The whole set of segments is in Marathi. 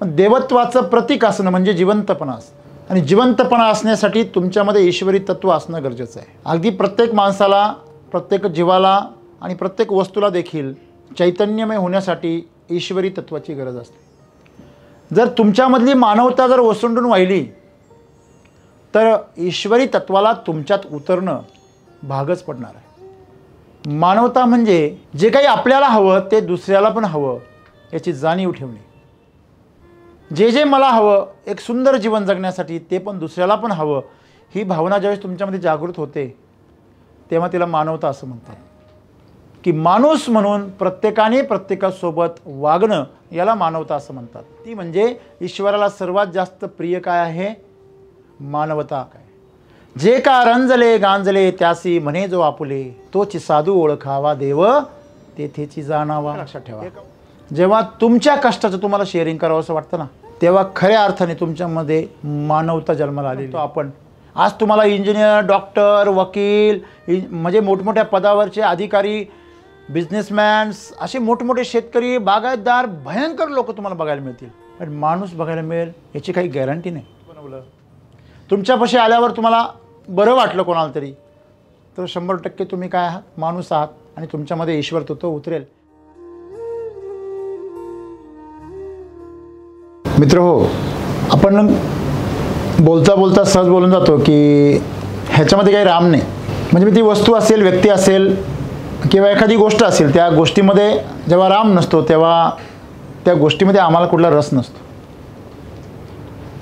पण देवत्वाचं प्रतीक असणं म्हणजे जिवंतपणा असणं, आणि जिवंतपणा असण्यासाठी तुमच्यामध्ये ईश्वरी तत्व असणं गरजेचं आहे. अगदी प्रत्येक माणसाला, प्रत्येक जीवाला आणि प्रत्येक वस्तूला देखील चैतन्यमय होण्यासाठी ईश्वरी तत्वाची गरज असते. जर तुमच्यामधली मानवता जर ओसंडून वाहिली तर ईश्वरी तत्वाला तुमच्यात उतरणं भागच पडणार आहे. मानवता म्हणजे जे काही आपल्याला हवं ते दुसऱ्याला पण हवं याची जाणीव ठेवणे. जे मला हवं एक सुंदर जीवन जगण्यासाठी ते पण दुसऱ्याला पण हवं, ही भावना ज्यावेळेस तुमच्यामध्ये जागृत होते तेव्हा तिला मानवता असं म्हणतात. की माणूस म्हणून प्रत्येकाने प्रत्येकासोबत वागणं याला मानवता असं म्हणतात. ती म्हणजे ईश्वराला सर्वात जास्त प्रिय काय आहे? मानवता. काय जे का रंजले गांजले त्यासी म्हणे जो आपुले, तोची साधू ओळखावा देव तेथेची जाणावा. लक्षात ठेवा, जेव्हा तुमच्या कष्टाचं तुम्हाला शेअरिंग करावं असं वाटतं ना, तेव्हा खऱ्या अर्थाने तुमच्यामध्ये मानवता जन्माला आलेली. तो आपण आज तुम्हाला इंजिनियर, डॉक्टर, वकील, म्हणजे मोठमोठ्या पदावरचे अधिकारी, बिझनेसमॅन्स, असे मोठमोठे शेतकरी, बागायतदार, भयंकर लोक तुम्हाला बघायला मिळतील, पण माणूस बघायला मिळेल याची काही गॅरंटी नाही. बनवलं तुमच्यापाशी आल्यावर तुम्हाला बरं वाटलं कोणाला तरी, तर 100% तुम्ही काय आहात? माणूस आहात, आणि तुमच्यामध्ये ईश्वर तो उतरेल. मित्र हो, आपण बोलता बोलता सहज बोलून जातो की ह्याच्यामध्ये काही राम नाही. म्हणजे ती वस्तू असेल, व्यक्ती असेल किंवा एखादी गोष्ट असेल, त्या गोष्टीमध्ये जेव्हा राम नसतो तेव्हा त्या गोष्टीमध्ये आम्हाला कुठला रस नसतो.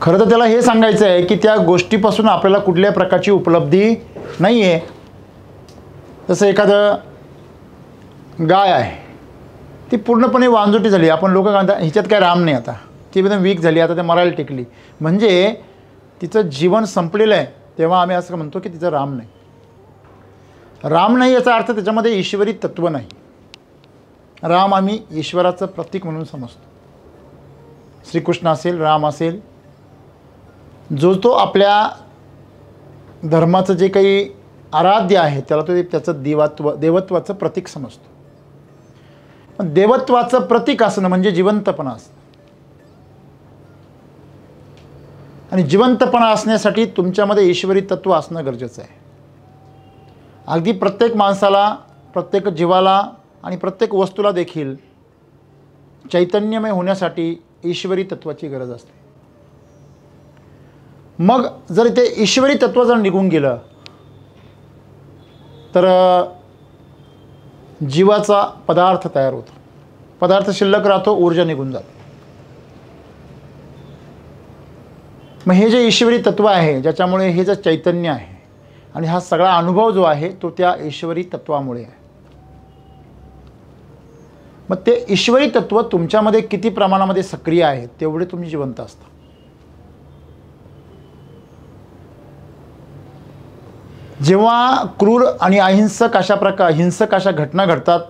खरं तर त्याला हे सांगायचं आहे की त्या गोष्टीपासून आपल्याला कुठल्या प्रकारची उपलब्धी नाही आहे. जसं एखादं गाय आहे, ती पूर्णपणे वांजोटी झाली, आपण लोक काय म्हणतात हिच्यात काय राम नाही, आता ती एकदम वीक झाली, आता ते मरायला टेकली, म्हणजे तिचं जीवन संपलेलं आहे. तेव्हा आम्ही असं म्हणतो की तिचं राम नाही. राम नाही याचा अर्थ त्याच्यामध्ये ईश्वरी तत्व नाही. राम आम्ही ईश्वराचं प्रतीक म्हणून समजतो. श्रीकृष्ण असेल, राम असेल, जो आपल्या धर्माचं जे काही आराध्य आहे त्याला तो त्याचं देवत्वाचं प्रतीक समजतो. पण देवत्वाचं प्रतीक असणं म्हणजे जिवंतपणा असणं, आणि जिवंतपणा असण्यासाठी तुमच्यामध्ये ईश्वरी तत्व असणं गरजेचं आहे. अगदी प्रत्येक माणसाला, प्रत्येक जीवाला आणि प्रत्येक वस्तूला देखील चैतन्यमय होण्यासाठी ईश्वरी तत्वाची गरज असते. मग जर ते ईश्वरी तत्व जर निघून गेलं तर जीवाचा पदार्थ तयार होतो, पदार्थ शिल्लक राहतो, ऊर्जा निघून जाते. मग हे जे ईश्वरी तत्व आहे, ज्याच्यामुळे हे जे चैतन्य आहे आणि हा सगळा अनुभव जो आहे तो त्या ईश्वरी तत्वामुळे आहे. मग ते ईश्वरी तत्व तुमच्यामध्ये किती प्रमाणामध्ये सक्रिय आहे तेवढे तुम्ही जिवंत असता. जेव्हा क्रूर आणि अहिंसक हिंसक अशा घटना घडतात,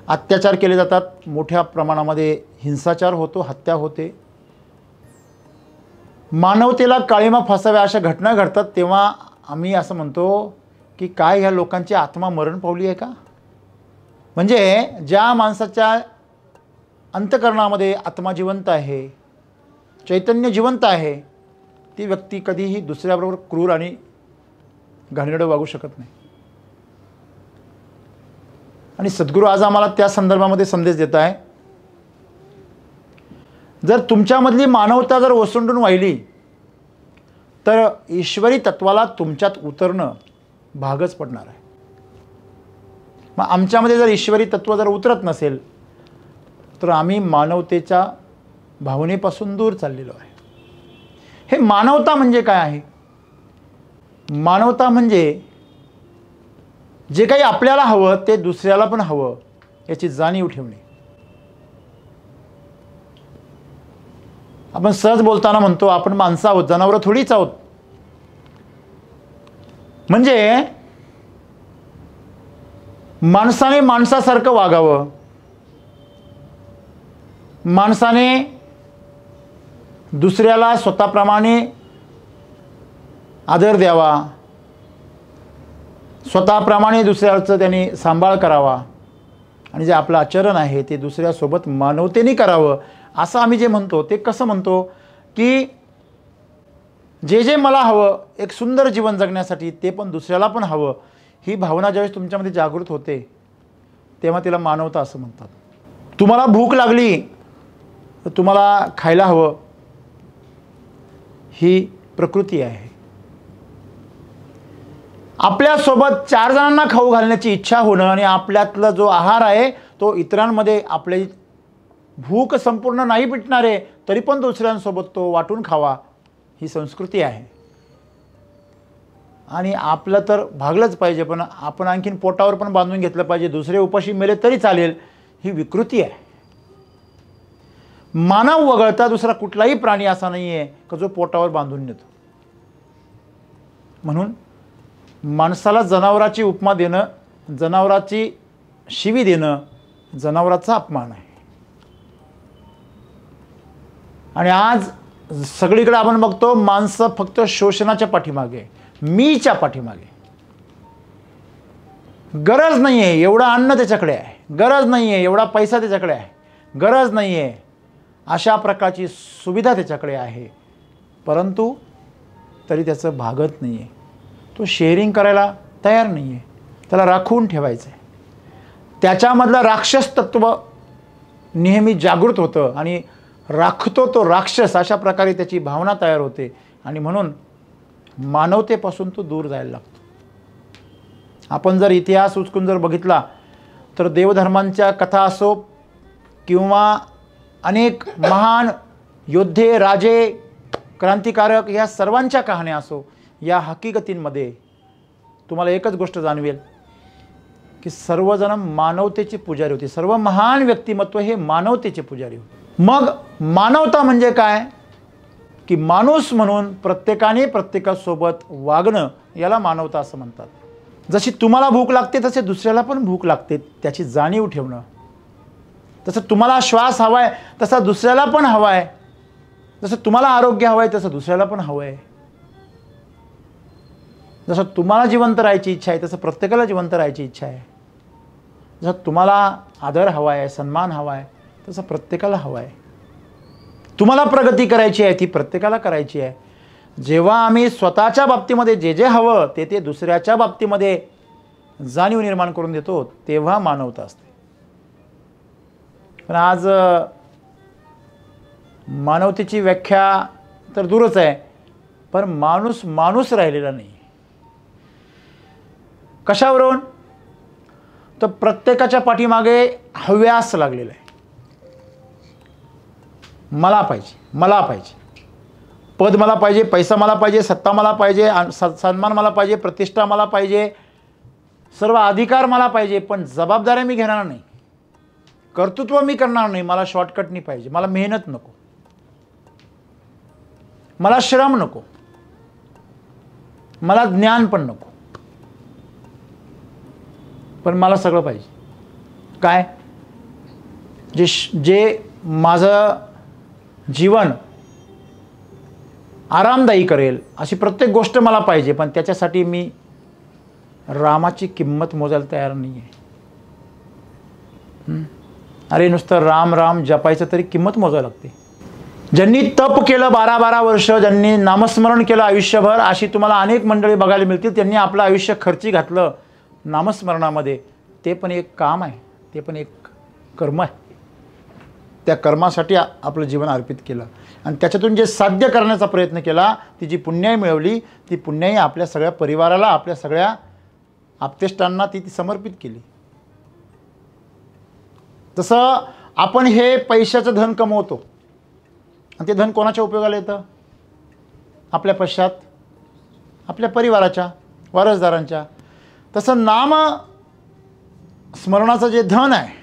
अत्याचार केले जातात, मोठ्या प्रमाणामध्ये हिंसाचार होतो, हत्या होते, मानवतेला काळिमा फासाव्या अशा घटना घडतात, तेव्हा आम्ही असं म्हणतो की काय ह्या लोकांची आत्मा मरण पावली आहे का? म्हणजे ज्या माणसाच्या अंतःकरणामध्ये आत्मा जिवंत आहे, चैतन्य जिवंत आहे, ती व्यक्ती कधीही दुसऱ्याबरोबर क्रूर आणि घाणेरडं वागू शकत नाही. आणि सद्गुरू आज आम्हाला त्या संदर्भामध्ये संदेश देत आहे, जर तुमच्यामधली मानवता जर ओसंडून वाहिली तर ईश्वरी तत्वाला तुमच्यात उतरणं भागच पडणार आहे. मग आमच्यामध्ये जर ईश्वरी तत्व जर उतरत नसेल तर आम्ही मानवतेच्या भावनेपासून दूर चाललेलो आहे. हे मानवता म्हणजे काय आहे? मानवता म्हणजे जे काही आपल्याला हवं ते दुसऱ्याला पण हवं याची जाणीव ठेवणे. आपण सहज बोलताना म्हणतो आपण माणसं आहोत, जनावरं थोडीच आहोत. म्हणजे माणसाने माणसासारखं वागावं, माणसाने दुसऱ्याला स्वतःप्रमाणे आदर द्यावा, स्वतःप्रमाणे दुसऱ्याचं त्यांनी सांभाळ करावा, आणि जे आपलं आचरण आहे ते दुसऱ्यासोबत मानवतेने करावं, असं आम्ही जे म्हणतो ते कसं म्हणतो की जे मला हवं एक सुंदर जीवन जगण्यासाठी ते पण दुसऱ्याला पण हवं, ही भावना ज्यावेळेस तुमच्यामध्ये जागृत होते तेव्हा तिला मानवता असं म्हणतात. तुम्हाला भूक लागली तर तुम्हाला खायला हवं, ही प्रकृती आहे. आपल्यासोबत 4 जणांना खाऊ घालण्याची इच्छा होणं आणि आपल्यातला जो आहार आहे तो इतरांमध्ये आपली भूक संपूर्ण नाही मिटणारे तरी पण दुसऱ्यांसोबत तो वाटून खावा, ही संस्कृती आहे. आणि आपलं तर भागलंच पाहिजे, पण आपण आणखीन पोटावर पण बांधून घेतलं पाहिजे, दुसरे उपाशी मेले तरी चालेल, ही विकृती आहे. मानव वगळता दुसरा कुठलाही प्राणी असा नाही आहे की जो पोटावर बांधून नेतो. म्हणून माणसाला जनावराची उपमा देणं, जनावराची शिवी देणं जनावराचा अपमान आहे. आणि आज सगळीकडे आपण बघतो माणसं फक्त शोषणाच्या पाठीमागे, मीच्या पाठीमागे. गरज नाही आहे एवढं अन्न त्याच्याकडे आहे, गरज नाही आहे एवढा पैसा त्याच्याकडे आहे, गरज नाही आहे अशा प्रकारची सुविधा त्याच्याकडे आहे, परंतु तरी त्याचं भागत नाही आहे. तो शेअरिंग करायला तयार नाही आहे, त्याला राखून ठेवायचं आहे. त्याच्यामधलं राक्षस तत्व नेहमी जागृत होतं आणि राखतो तो राक्षस, अशा प्रकारे त्याची भावना तयार होते आणि म्हणून मानवतेपासून तो दूर जायला लागतो. आपण जर इतिहास उचकून जर बघितला तर देवधर्मांच्या कथा असो किंवा अनेक महान योद्धे, राजे, क्रांतिकारक या सर्वांच्या कहाण्या असो, या हकीकतींमध्ये तुम्हाला एकच गोष्ट जाणवेल की सर्वजण मानवतेचे पुजारी होते. सर्व महान व्यक्तिमत्व हे मानवतेचे पुजारी होते. मग मानवता म्हणजे काय की माणूस म्हणून प्रत्येकाने प्रत्येकासोबत वागणं, याला मानवता असं म्हणतात. जशी तुम्हाला भूक लागते तसे दुसऱ्याला पण भूक लागते, त्याची जाणीव ठेवणं. तसं तुम्हाला श्वास हवा आहे तसा दुसऱ्याला पण हवा आहे, जसं तुम्हाला आरोग्य हवं आहे तसं दुसऱ्याला पण हवं आहे. जसं तुम्हाला जिवंत राहायची इच्छा आहे तसं प्रत्येकाला जिवंत राहायची इच्छा आहे. जसं तुम्हाला आदर हवा आहे, सन्मान हवा आहे तसं प्रत्येकाला हवं आहे. तुम्हाला प्रगती करायची आहे ती प्रत्येकाला करायची आहे. जेव्हा आम्ही स्वतःच्या बाबतीमध्ये जे हवं ते दुसऱ्याच्या बाबतीमध्ये जाणीव निर्माण करून देतो तेव्हा मानवता असते. पण आज मानवतेची व्याख्या तर दूरच आहे, पण माणूस राहिलेला नाही. कशावरून? तर प्रत्येकाच्या पाठीमागे हव्यास लागलेला आहे. मला पाहिजे, पद मला पाहिजे, पैसा मला पाहिजे, सत्ता मला पाहिजे, सन्मान मला पाहिजे, प्रतिष्ठा मला पाहिजे, सर्व अधिकार मला पाहिजे, पण जबाबदाऱ्या मी घेणार नाही, कर्तृत्व मी करणार नाही. मला शॉर्टकटनी पाहिजे, मला मेहनत नको, मला श्रम नको, मला ज्ञान पण नको, पण मला सगळं पाहिजे. काय? जे माझं जीवन आरामदायी करेल अशी प्रत्येक गोष्ट मला पाहिजे, पण त्याच्यासाठी मी रामाची किंमत मोजायला तयार नाही आहे. अरे नुसतं राम राम जपायचं तरी किंमत मोजायला लागते. ज्यांनी तप केलं 12-12 वर्ष, ज्यांनी नामस्मरण केलं आयुष्यभर, अशी तुम्हाला अनेक मंडळी बघायला मिळतील. त्यांनी आपलं आयुष्य खर्ची घातलं नामस्मरणामध्ये. ते पण एक काम आहे, ते पण एक कर्म आहे. त्या कर्मासाठी आपलं जीवन अर्पित केलं आणि त्याच्यातून जे साध्य करण्याचा प्रयत्न केला, ती जी पुण्याई मिळवली, ती पुण्याई आपल्या सगळ्या परिवाराला, आपल्या सगळ्या आप्तेष्टांना ती समर्पित केली. तसं आपण हे पैशाचं धन कमवतो आणि ते धन कोणाच्या उपयोगाला येतं? आपल्या पश्चात आपल्या परिवाराच्या, वारसदारांच्या. तसं नाम स्मरणाचं जे धन आहे,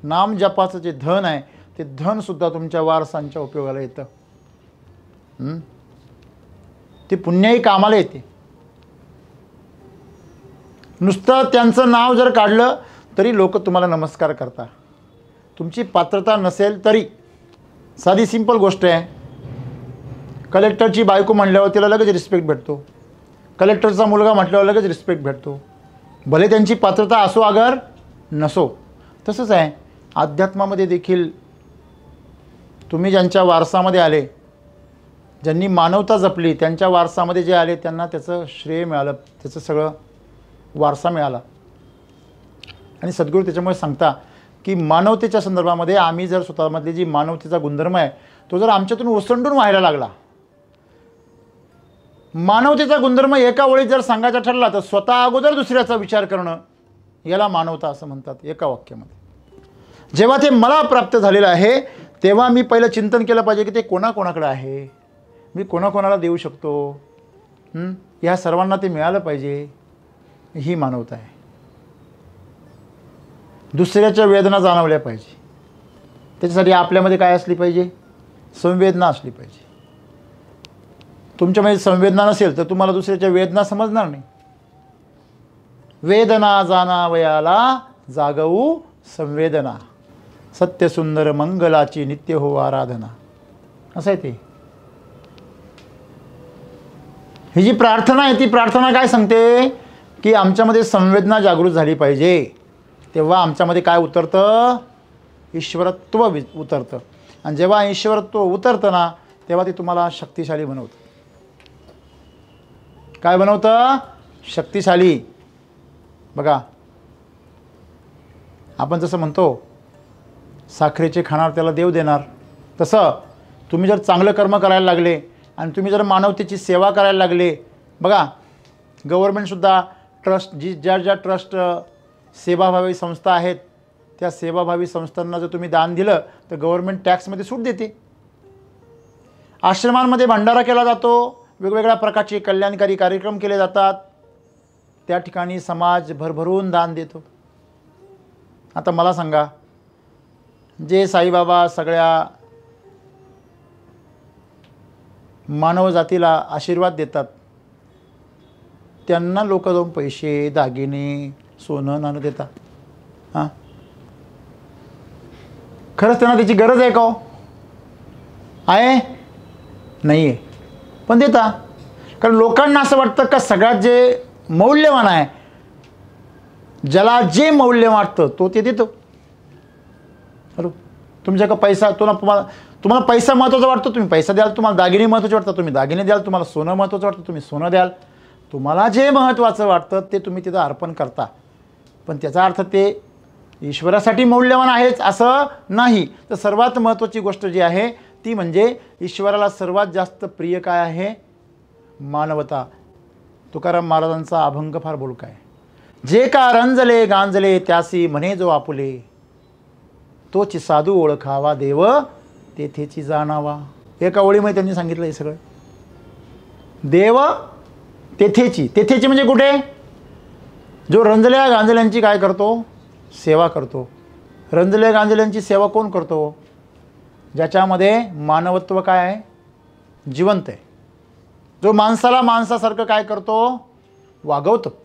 नाम जपाचं जे धन आहे, ते धनसुद्धा तुमच्या वारसांच्या उपयोगाला येतं. ती पुण्याई कामाला येते. नुसतं त्यांचं नाव जर काढलं तरी लोक तुम्हाला नमस्कार करतात. तुमची पात्रता नसेल तरी. साधी सिंपल गोष्ट आहे. कलेक्टरची बायको म्हटल्यावर तिला लगेच रिस्पेक्ट भेटतो, कलेक्टरचा मुलगा म्हटल्यावर लगेच रिस्पेक्ट भेटतो, भले त्यांची पात्रता असो अगर नसो. तसंच आहे अध्यात्मामध्ये देखील. तुम्ही ज्यांच्या वारसामध्ये आले, ज्यांनी मानवता जपली, त्यांच्या वारसामध्ये जे आले त्यांना त्याचं श्रेय मिळालं, त्याचं सगळं वारसा मिळाला. आणि सद्गुरू त्याच्यामुळे सांगता की मानवतेच्या संदर्भामध्ये आम्ही जर स्वतःमधली जी मानवतेचा गुणधर्म आहे तो जर आमच्यातून ओसंडून व्हायला लागला, मानवतेचा गुणधर्म एका ओळीत जर सांगायचा ठरला तर स्वतः अगोदर दुसऱ्याचा विचार करणं, याला मानवता असं म्हणतात एका वाक्यामध्ये. जेव्हा ते मला प्राप्त झालेलं आहे तेव्हा मी पहिलं चिंतन केलं पाहिजे की ते कोणाकोणाकडे आहे, मी कोणाकोणाला देऊ शकतो, ह्या सर्वांना ते मिळालं पाहिजे. ही मानवता आहे. दुसऱ्याच्या वेदना जाणवल्या पाहिजे. त्याच्यासाठी आपल्यामध्ये काय असली पाहिजे? संवेदना असली पाहिजे. तुमच्यामध्ये संवेदना नसेल तर तुम्हाला दुसऱ्याच्या वेदना समजणार नाही. वेदना जाणावयाला जागवू संवेदना, सत्यसुंदर मंगलाची नित्य हो आराधना, असं आहे ते. ही जी प्रार्थना आहे ती प्रार्थना काय सांगते की आमच्यामध्ये संवेदना जागृत झाली पाहिजे. तेव्हा आमच्यामध्ये काय उतरतं? ईश्वरत्व उतरतं. आणि जेव्हा ईश्वरत्व उतरतं ना तेव्हा ते तुम्हाला शक्तिशाली बनवतं. काय बनवतं? शक्तिशाली. बघा, आपण जसं म्हणतो साखरेचे खाणार त्याला देव देणार, तसं तुम्ही जर चांगलं कर्म करायला लागले आणि तुम्ही जर मानवतेची सेवा करायला लागले. बघा, गव्हर्नमेंटसुद्धा ट्रस्ट, ज्या ट्रस्ट सेवाभावी संस्था आहेत त्या सेवाभावी संस्थांना जर तुम्ही दान दिलं तर गव्हर्नमेंट टॅक्समध्ये सूट देते. आश्रमांमध्ये भंडारा केला जातो, वेगवेगळ्या प्रकारचे कल्याणकारी कार्यक्रम केले जातात, त्या ठिकाणी समाज भरभरून दान देतो. आता मला सांगा, जे साईबाबा सगळ्या मानव जातीला आशीर्वाद देतात त्यांना लोक जाऊन पैसे, दागिने, सोनं, नाणं देतात. हां, खरंच त्यांना त्याची गरज आहे का हो? आहे? नाही आहे, पण देता. कारण लोकांना असं वाटतं का सगळ्यात जे मौल्यवान आहे, ज्याला जे मौल्य वाटतं तो ते देतो. बरोबर. तुमच्याकडे पैसा, तुम्हाला पैसा महत्त्वाचा वाटतो, तुम्ही पैसा द्याल. तुम्हाला दागिने महत्त्वाचे वाटतात, तुम्ही दागिने द्याल. तुम्हाला सोनं महत्त्वाचं वाटतं, तुम्ही सोनं द्याल. तुम्हाला जे महत्त्वाचं वाटतं ते तुम्ही तिथं अर्पण करता. पण त्याचा अर्थ ते ईश्वरासाठी मौल्यवान आहेच असं नाही. तर सर्वात महत्त्वाची गोष्ट जी आहे ती म्हणजे ईश्वराला सर्वात जास्त प्रिय काय आहे? मानवता. तुकाराम महाराजांचा अभंग फार बोलका आहे. जे का रंजले गांजले त्यासी म्हणे जो आपुले, तोची साधू ओळखावा देव तेथेची जाणावा. एका ओळीमध्ये त्यांनी सांगितलं हे सगळं. देव तेथेची. तेथेची म्हणजे कुठे? जो रंजल्या गांजल्यांची काय करतो? सेवा करतो. रंजल्या गांजल्यांची सेवा कोण करतो? ज्याच्यामध्ये मानवत्व काय आहे? जिवंत आहे. जो माणसाला माणसासारखं काय करतो? वागवतो.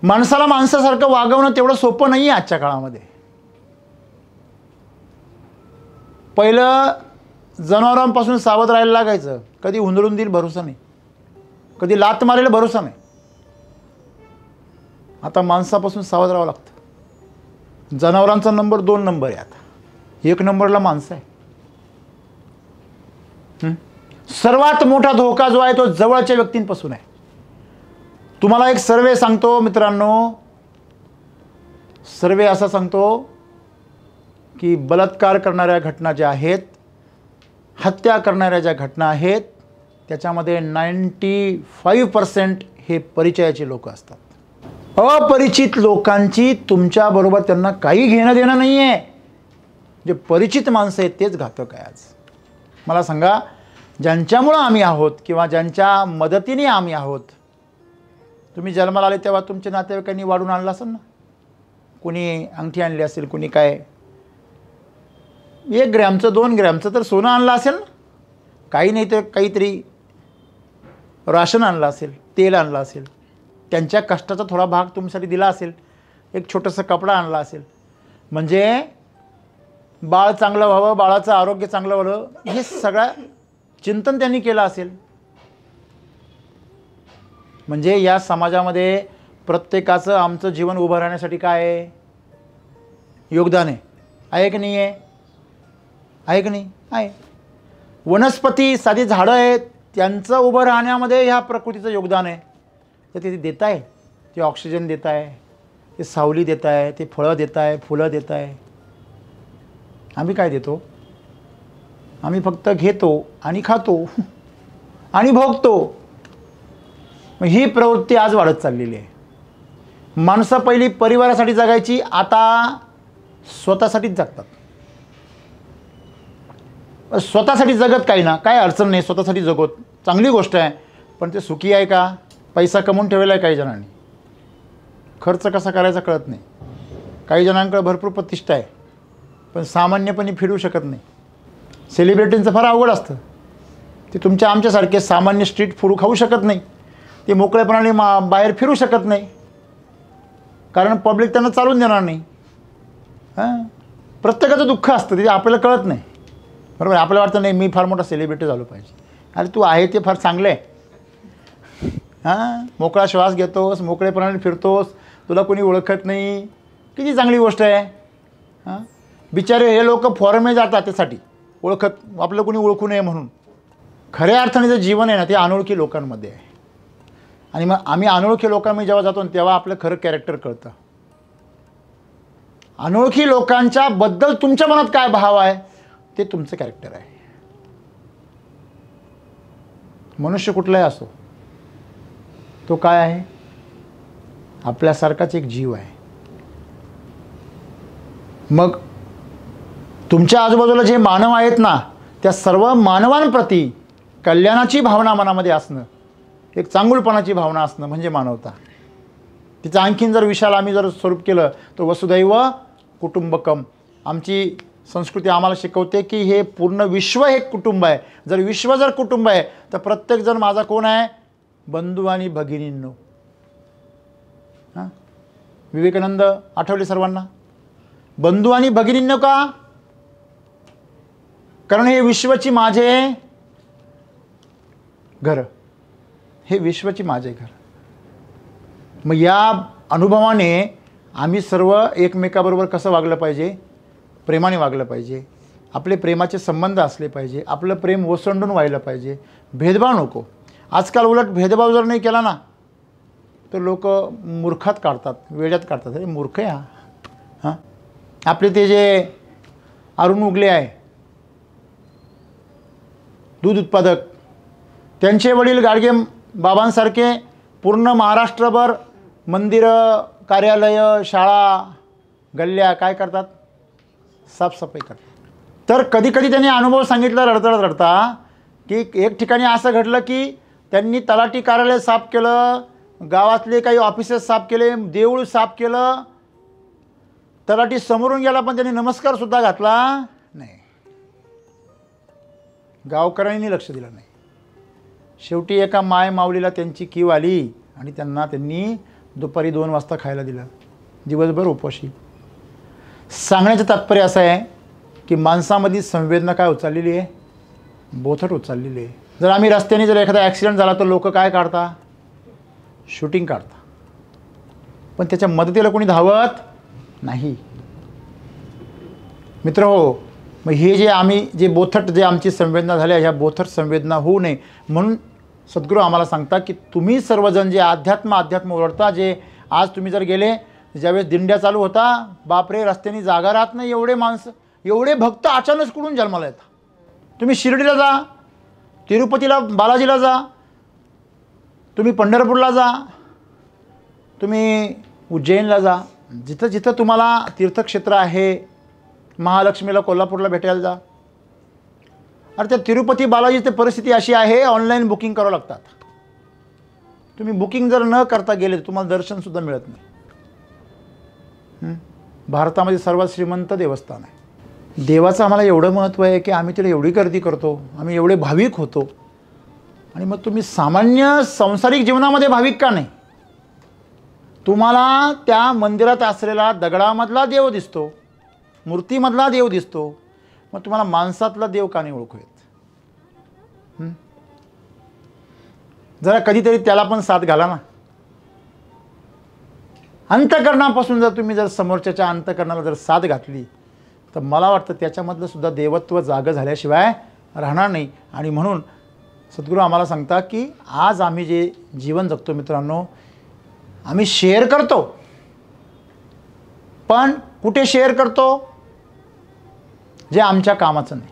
माणसाला माणसासारखं वागवणं तेवढं सोपं नाही आहे आजच्या काळामध्ये. पहिलं जनावरांपासून सावध राहायला लागायचं. कधी हुंदडून देईल भरोसा नाही, कधी लात मारेल भरोसा नाही. आता माणसापासून सावध राहावं लागतं. जनावरांचा नंबर 2 नंबर आहे. आता 1 नंबरला माणसं आहे. सर्वात मोठा धोका जो आहे तो जवळच्या व्यक्तींपासून आहे. तुम्हाला एक सर्वे सांगतो मित्रांनो. सर्वे असा सांगतो की बलात्कार करणाऱ्या घटना ज्या आहेत, हत्या करणाऱ्या ज्या घटना आहेत, त्याच्यामध्ये 95% हे परिचयाचे लोक असतात. अपरिचित लोकांची तुमच्याबरोबर त्यांना काही घेणं देणं नाही आहे. जे परिचित माणसं आहेत तेच घातक आहे. आज मला सांगा, ज्यांच्यामुळं आम्ही आहोत किंवा ज्यांच्या मदतीने आम्ही आहोत, तुम्ही जन्माला आले तेव्हा तुमच्या नातेवाईकांनी वाढून आणलं असेल ना. कोणी अंगठी आणली असेल, कोणी काय 1 ग्रॅमचं 2 ग्रॅमचं तर सोनं आणलं असेल ना. काही नाही तर काहीतरी राशन आणलं असेल, तेल आणलं असेल, त्यांच्या कष्टाचा थोडा भाग तुमच्यासाठी दिला असेल, एक छोटंसं कपडा आणला असेल. म्हणजे बाळ चांगलं व्हावं, बाळाचं आरोग्य चांगलं व्हावं, हे सगळं चिंतन त्यांनी केलं असेल. म्हणजे या समाजामध्ये प्रत्येकाचं आमचं जीवन उभं राहण्यासाठी काय आहे? योगदान आहे. आहे की नाही आहे? आहे की नाही? आहे. वनस्पती, साधी झाडं आहेत, त्यांचं उभं राहण्यामध्ये ह्या प्रकृतीचं योगदान आहे. तर ते देत आहे, ते ऑक्सिजन देत आहे, ते सावली देत आहे, ते फळं देत आहे, फुलं देत आहे. आम्ही काय देतो? आम्ही फक्त घेतो आणि खातो आणि भोगतो. मग ही प्रवृत्ती आज वाढत चाललेली आहे. माणसं पहिली परिवारासाठी जगायची, आता स्वतःसाठीच जगतात. स्वतःसाठी जगत काही ना, काय अडचण नाही, स्वतःसाठी जगत चांगली गोष्ट आहे. पण ते सुखी आहे का? पैसा कमवून ठेवलेला आहे काही जणांनी, खर्च कसा करायचा कळत नाही. काही जणांकडे भरपूर प्रतिष्ठा आहे, पण सामान्यपणे फिरू शकत नाही. सेलिब्रिटींचं फार अवघड असतं. ते तुमच्या आमच्यासारखे सामान्य स्ट्रीट फूड खाऊ शकत नाही, ते मोकळेपणाने बाहेर फिरू शकत नाही, कारण पब्लिक त्यांना चालून देणार नाही. हां, प्रत्येकाचं दुःख असतं, ते आपल्याला कळत नाही. बरोबर, आपल्याला वाटतं नाही मी फार मोठा सेलिब्रिटी झालो पाहिजे. अरे तू आहे ते फार चांगलं आहे. हां, मोकळा श्वास घेतोस, मोकळेपणाने फिरतोस, तुला कोणी ओळखत नाही, किती चांगली गोष्ट आहे. हां, बिचारे हे लोक फॉरेनमध्ये जातात त्यासाठी, आपलं कोणी ओळखू नये म्हणून. खऱ्या अर्थाने जे जीवन आहे ना, ते अनोळखी लोकांमध्ये आहे. आणि मग आम्ही अनोळखी लोकांमध्ये जेव्हा जातो तेव्हा आपलं खरं कॅरेक्टर कळतं. अनोळखी लोकांच्या बद्दल तुमच्या मनात काय भाव आहे ते तुमचं कॅरेक्टर आहे. मनुष्य कुठलाही असो, तो काय आहे? आपल्यासारखाच एक जीव आहे. मग तुमच्या आजूबाजूला जे मानव आहेत ना, त्या सर्व मानवांप्रती कल्याणाची भावना मनामध्ये असणं, एक चांगुलपणाची भावना असणं म्हणजे मानवता. तिचं आणखीन जर विशाल आम्ही जर स्वरूप केलं तर वसुधैव कुटुंबकम. आमची संस्कृती आम्हाला शिकवते की हे पूर्ण विश्व हे कुटुंब आहे. जर विश्व जर कुटुंब आहे तर प्रत्येकजण माझा कोण आहे? बंधू आणि भगिनींनो. हां, विवेकानंद आठवले सर्वांना? बंधू आणि भगिनींनो का? कारण हे विश्वाची माझे घर, हे विश्वाची माझे घर. मग या अनुभवाने आम्ही सर्व एकमेकाबरोबर कसं वागलं पाहिजे? प्रेमाने वागलं पाहिजे. आपले प्रेमाचे संबंध असले पाहिजे. आपलं प्रेम ओसंडून व्हायला पाहिजे. भेदभाव नको. आजकाल उलट भेदभाव जर नाही केला ना तर लोक मूर्खात काढतात, वेड्यात काढतात. अरे मूर्ख आहे हा. हां, आपले ते जे अरुण उगले आहे दूध उत्पादक, त्यांचे वडील गाडगे बाबांसारखे पूर्ण महाराष्ट्रभर मंदिरं, कार्यालयं, शाळा, गल्ल्या काय करतात? साफसफाई करतात. तर कधी कधी त्यांनी अनुभव सांगितला रडता की एक ठिकाणी असं घडलं की त्यांनी तलाठी कार्यालय साफ केलं, गावातले काही ऑफिसेस साफ केले, देऊळ साफ केलं. तलाठी समोरून गेला पण त्यांनी नमस्कारसुद्धा घातला नाही. गावकऱ्यांनी लक्ष दिलं नाही. शेवटी एका माय माऊलीला त्यांची कीव आली आणि त्यांनी दुपारी 2 वाजता खायला दिलं, दिवसभर उपाशी. सांगण्याचं तात्पर्य असं आहे की माणसामध्ये संवेदना काय उचललेली आहे? बोथट उचललेली आहे. जर आम्ही रस्त्याने जर एखादा ॲक्सिडेंट झाला तर लोक काय काढता? शूटिंग काढता. पण त्याच्या मदतीला कोणी धावत नाही. मित्र हो, मग हे जे आम्ही जे बोथट जे आमची संवेदना झाल्या, ह्या बोथट संवेदना होऊ नये म्हणून सद्गुरू आम्हाला सांगता की तुम्ही सर्वजण जे अध्यात्म ओळखता, जे आज तुम्ही जर गेले, ज्यावेळेस दिंड्या चालू होता, बापरे रस्त्याने जागा राहत नाही, एवढे माणसं, एवढे भक्त अचानक कुठून जन्माला येतात. तुम्ही शिर्डीला जा, तिरुपतीला, बालाजीला जा, तुम्ही पंढरपूरला जा, तुम्ही उज्जैनला जा, जिथं जिथं तुम्हाला तीर्थक्षेत्र आहे, महालक्ष्मीला, कोल्हापूरला भेटायला जा. अरे त्या तिरुपती बालाजीची परिस्थिती अशी आहे, ऑनलाईन बुकिंग करावं लागतात. तुम्ही बुकिंग जर न करता गेले तर तुम्हाला दर्शनसुद्धा मिळत नाही. भारतामध्ये सर्वात श्रीमंत देवस्थान आहे. देवाचं आम्हाला एवढं महत्त्व आहे की आम्ही तिला एवढी गर्दी करतो, आम्ही एवढे भाविक होतो. आणि मग तुम्ही सामान्य सांसारिक जीवनामध्ये भाविक का नाही? तुम्हाला त्या मंदिरात असलेला दगडामधला देव दिसतो, मूर्तीमधला देव दिसतो, मग तुम्हाला माणसातला देव का नाही ओळखू येत? जरा कधीतरी त्याला पण साथ घाला ना. अंतःकरणापासून जर तुम्ही जर समोरच्याच्या अंतःकरणाला जर साथ घातली तर मला वाटतं त्याच्यामधलं सुद्धा देवत्व जागं झाल्याशिवाय राहणार नाही. आणि म्हणून सद्गुरू आम्हाला सांगतात की आज आम्ही जे जीवन जगतो मित्रांनो, आम्ही शेअर करतो, पण कुठे शेअर करतो? जे आमच्या कामाचं नाही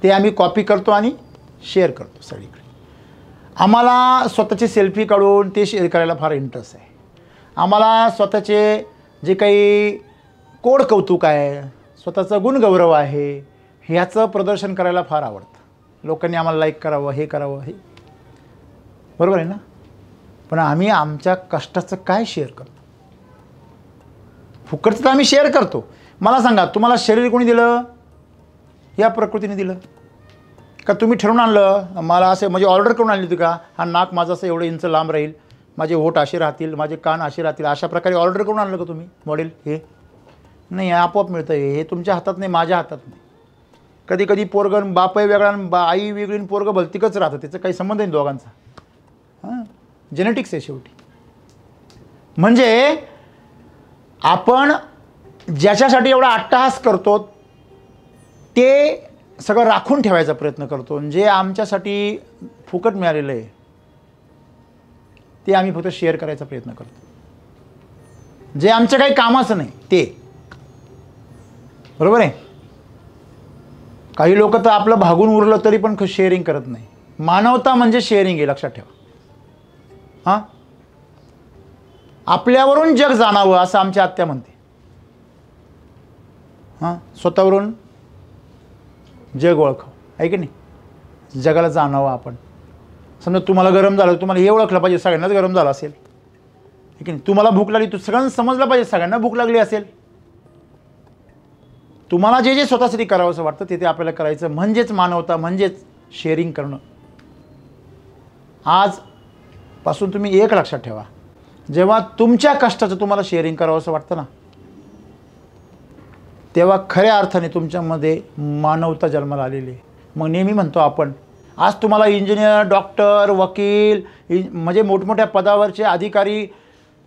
ते आम्ही कॉपी करतो आणि शेअर करतो सगळीकडे. आम्हाला स्वतःची सेल्फी काढून ते शेअर करायला फार इंटरेस्ट आहे. आम्हाला स्वतःचे जे काही कोड कौतुक आहे, स्वतःचा गुणगौरव आहे, ह्याचं प्रदर्शन करायला फार आवडतं. लोकांनी आम्हाला लाईक करावं, हे करावं, हे बरोबर आहे ना. पण आम्ही आमच्या कष्टाचं काय शेअर करतो? फुकटचं तर आम्ही शेअर करतो. मला सांगा, तुम्हाला शरीर कोणी दिलं? या प्रकृतीने दिलं का? तुम्ही ठरवून आणलं? मला असं म्हणजे ऑर्डर करून आणली होती का? हा नाक माझं असं एवढं इंच लांब राहील, माझे ओठ असे राहतील, माझे कान असे राहतील, अशा प्रकारे ऑर्डर करून आणलं का तुम्ही मॉडेल? हे नाही, आपोआप मिळतं. हे तुमच्या हातात नाही, माझ्या हातात नाही. कधी कधी पोरगं बापही वेगळा आणि आई वेगळी आणि पोरगं भलतिकच राहतं. त्याचं काही संबंध नाही दोघांचा. हां, जेनेटिक्स आहे शेवटी. म्हणजे आपण ज्याच्यासाठी एवढा अट्टहास करतो ते सगळं राखून ठेवायचा प्रयत्न करतो. जे आमच्यासाठी फुकट मिळालेलं आहे ते आम्ही फक्त शेअर करायचा प्रयत्न करतो. जे आमच्या काही कामाचं नाही ते, बरोबर आहे. काही लोक तर आपलं भागून उरलं तरी पण शेअरिंग करत नाही. मानवता म्हणजे शेअरिंग आहे, लक्षात ठेवा. हां, आपल्यावरून जग जाणावं असं आमची आत्या म्हणते. हां, स्वतःवरून जग ओळखावं, आहे की नाही. जगाला जाणावं आपण. समजा तुम्हाला गरम झालं, तुम्हाला हे ओळखलं पाहिजे सगळ्यांनाच गरम झालं असेल, आहे की नाही. तुम्हाला भूक लागली, तू सगळ्यांना समजलं पाहिजे सगळ्यांना भूक लागली असेल. तुम्हाला जे जे स्वतःसाठी करावं असं वाटतं ते आपल्याला करायचं, म्हणजेच मानवता, म्हणजेच शेअरिंग करणं. आजपासून तुम्ही एक लक्षात ठेवा, जेव्हा तुमच्या कष्टाचं तुम्हाला शेअरिंग करावं असं वाटतं ना, तेव्हा खऱ्या अर्थाने तुमच्यामध्ये मानवता जन्माला आलेली आहे. मग नेहमी म्हणतो आपण, आज तुम्हाला इंजिनियर, डॉक्टर, वकील, म्हणजे मोठमोठ्या पदावरचे अधिकारी,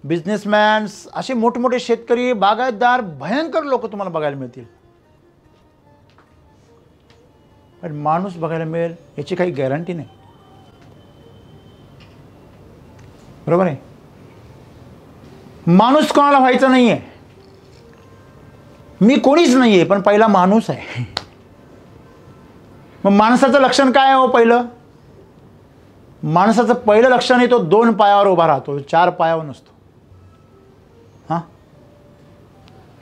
बिझनेसमॅन्स, असे मोठमोठे शेतकरी, बागायतदार, भयंकर लोक तुम्हाला बघायला मिळतील. पण माणूस बघायला मिळेल याची काही गॅरंटी नाही, बरोबर आहे. माणूस कोणाला व्हायचा नाही आहे. मी कोणीच नाही आहे, पण पहिला माणूस आहे. मग माणसाचं लक्षण काय आहे हो? पहिलं माणसाचं पहिलं लक्षण आहे तो 2 पायावर उभा राहतो, 4 पायावर नसतो. हां,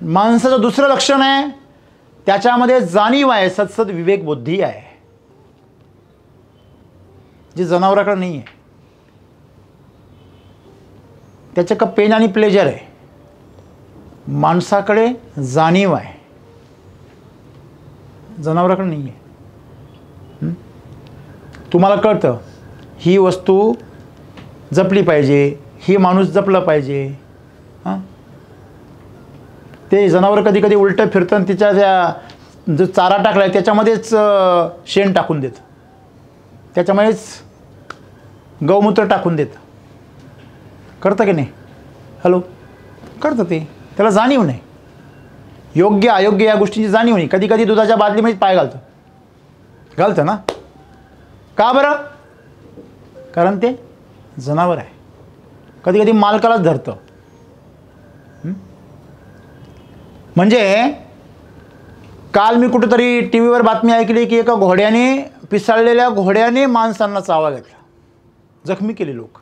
माणसाचं दुसरं लक्षण आहे त्याच्यामध्ये जाणीव आहे, सत्सद विवेक बुद्धी आहे, जी जनावराकडे नाही आहे. त्याच्या का पेन आणि प्लेजर आहे. माणसाकडे जाणीव आहे, जनावराकडे नाही आहे. तुम्हाला कळतं ही वस्तू जपली पाहिजे, ही माणूस जपलं पाहिजे. हां, ते जनावर कधी कधी उलटं फिरतं आणि तिच्या त्या जो चारा टाकला आहे त्याच्यामध्येच शेण टाकून देतं, त्याच्यामुळेच गौमूत्र टाकून देतं. करतं की नाही? हॅलो, करतं ते. त्याला जाणीव नाही, योग्य अयोग्य या गोष्टींची जाणीव नाही. कधी कधी दुधाच्या बादलीमध्ये पाय घालतं ना. का बरं? कारण ते जनावर आहे. कधी कधी मालकालाच धरतं. म्हणजे काल मी कुठेतरी टी व्हीवर बातमी ऐकली की एका घोड्याने, पिसाळलेल्या घोड्याने माणसांना चावा घेतला, जखमी केले लोक.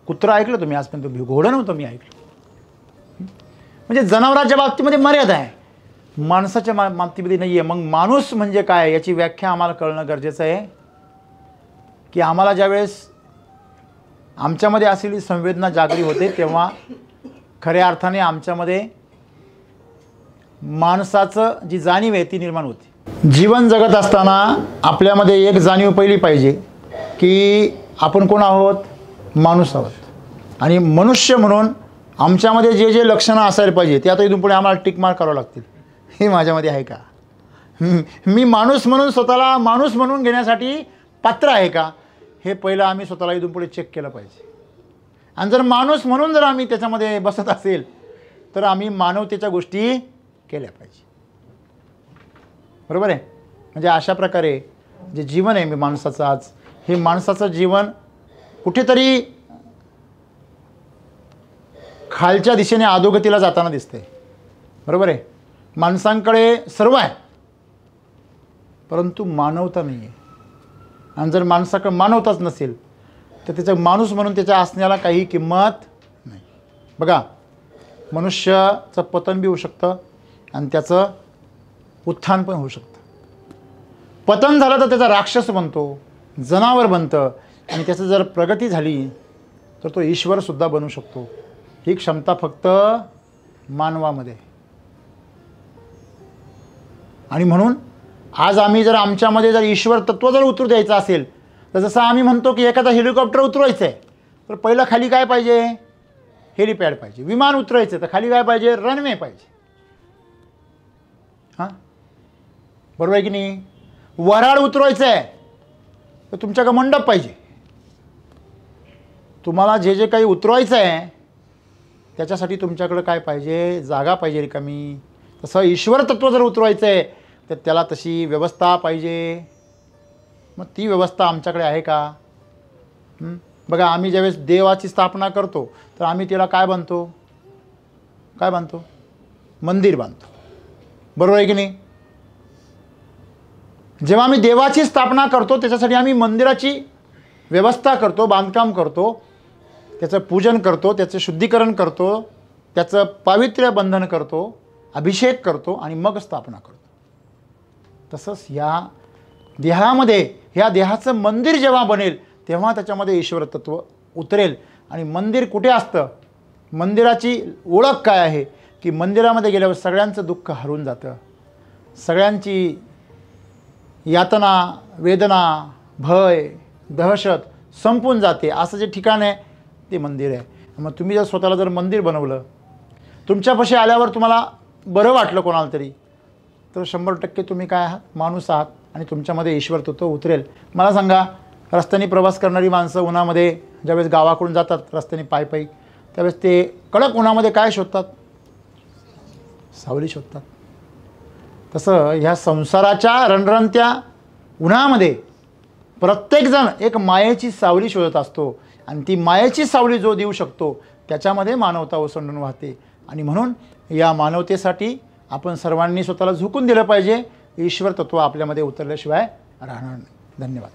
कुत्रा ऐकलं तुम्ही आजपर्यंत, घोडं नव्हतं मी ऐकलं. म्हणजे जनावरांच्या बाबतीमध्ये मर्यादा आहे, माणसाच्या बाबतीमध्ये नाही आहे. मग माणूस म्हणजे काय याची व्याख्या आम्हाला कळणं गरजेचं आहे. की आम्हाला ज्यावेळेस आमच्यामध्ये असलेली संवेदना जागरी होते तेव्हा खऱ्या अर्थाने आमच्यामध्ये माणसाचं जी जाणीव आहे ती निर्माण होती. जीवन जगत असताना आपल्यामध्ये एक जाणीव पहिली पाहिजे की आपण कोण आहोत? माणूस आहोत. आणि मनुष्य म्हणून आमच्यामध्ये जे जे लक्षणं असायला पाहिजे ते आता इथून पुढे आम्हाला टिक मार्क करावं लागतील. हे माझ्यामध्ये आहे का? मी माणूस म्हणून स्वतःला माणूस म्हणून घेण्यासाठी पात्र आहे का? हे पहिलं आम्ही स्वतःला इथून पुढे चेक केलं पाहिजे. आणि जर माणूस म्हणून जर आम्ही त्याच्यामध्ये बसत असेल तर आम्ही मानवतेच्या गोष्टी केल्या पाहिजे, बरोबर आहे. म्हणजे अशा प्रकारे जे जीवन आहे माणसाचं आज, हे माणसाचं जीवन कुठेतरी खालच्या दिशेने अधोगतीला जाताना दिसते. बरोबर आहे. माणसांकडे सर्व आहे परंतु मानवता नाही आहे. आणि जर माणसाकडे मानवताच नसेल तर त्याचा माणूस म्हणून त्याच्या असण्याला काही किंमत नाही. बघा, मनुष्याचं पतन बी होऊ शकतं आणि त्याचं उत्थान पण होऊ शकतं. पतन झालं तर त्याचा राक्षस बनतो, जनावर बनतं, आणि त्याचं जर प्रगती झाली तर तो ईश्वरसुद्धा बनू शकतो. ही क्षमता फक्त मानवामध्ये. आणि म्हणून आज आम्ही जर आमच्यामध्ये जर ईश्वर तत्व जर उतरू द्यायचं असेल तर जसं आम्ही म्हणतो की एखादा हेलिकॉप्टर उतरवायचं आहे तर पहिलं खाली काय पाहिजे? हेलिपॅड पाहिजे. विमान उतरायचं तर खाली काय पाहिजे? रनवे पाहिजे. हां, बरोबर आहे की नाही? वऱ्हाड उतरवायचं आहे तर तुमच्याकडे मंडप पाहिजे. तुम्हाला जे जे काही उतरवायचं आहे त्याच्यासाठी तुमच्याकडं काय पाहिजे? जागा पाहिजे रिकामी. तसं ईश्वर तत्व जर उतरवायचं आहे तर त्याला तशी व्यवस्था पाहिजे. मग ती व्यवस्था आमच्याकडे आहे का? बघा, आम्ही ज्यावेळेस देवाची स्थापना करतो तर आम्ही त्याला काय बांधतो? काय बांधतो? मंदिर बांधतो. बरोबर आहे की नाही? जेव्हा आम्ही देवाची स्थापना करतो त्याच्यासाठी आम्ही मंदिराची व्यवस्था करतो, बांधकाम करतो, त्याचं पूजन करतो, त्याचं शुद्धीकरण करतो, त्याचं पावित्र्य बंधन करतो, अभिषेक करतो आणि मग स्थापना करतो. तसंच ह्या देहामध्ये, ह्या देहाचं मंदिर जेव्हा बनेल तेव्हा त्याच्यामध्ये ईश्वर तत्व उतरेल. आणि मंदिर कुठे असतं? मंदिराची ओळख काय आहे की मंदिरामध्ये गेल्यावर सगळ्यांचं दुःख हरून जातं, सगळ्यांची यातना, वेदना, भय, दहशत संपून जाते. असं जे ठिकाण आहे ते मंदिर आहे. मग तुम्ही जर स्वतःला जर मंदिर बनवलं, तुमच्यापाशी आल्यावर तुम्हाला बरं वाटलं कोणाला तरी, तर 100% तुम्ही काय आहात? माणूस आहात आणि तुमच्यामध्ये ईश्वर तत्व उतरेल. मला सांगा, रस्त्याने प्रवास करणारी माणसं उन्हामध्ये ज्यावेळेस गावाकडून जातात रस्त्याने पायी त्यावेळेस ते कडक उन्हामध्ये काय शोधतात? सावली शोधतात. तसं ह्या संसाराच्या रणरणत्या उन्हामध्ये प्रत्येकजण एक मायेची सावली शोधत असतो आणि ती मायेची सावली जो देऊ शकतो त्याच्यामध्ये मानवता ओसंडून वाहते. आणि म्हणून या मानवतेसाठी आपण सर्वांनी स्वतःला झुकून दिलं पाहिजे. ईश्वर तत्व आपल्यामध्ये उतरल्याशिवाय राहणार नाही. धन्यवाद.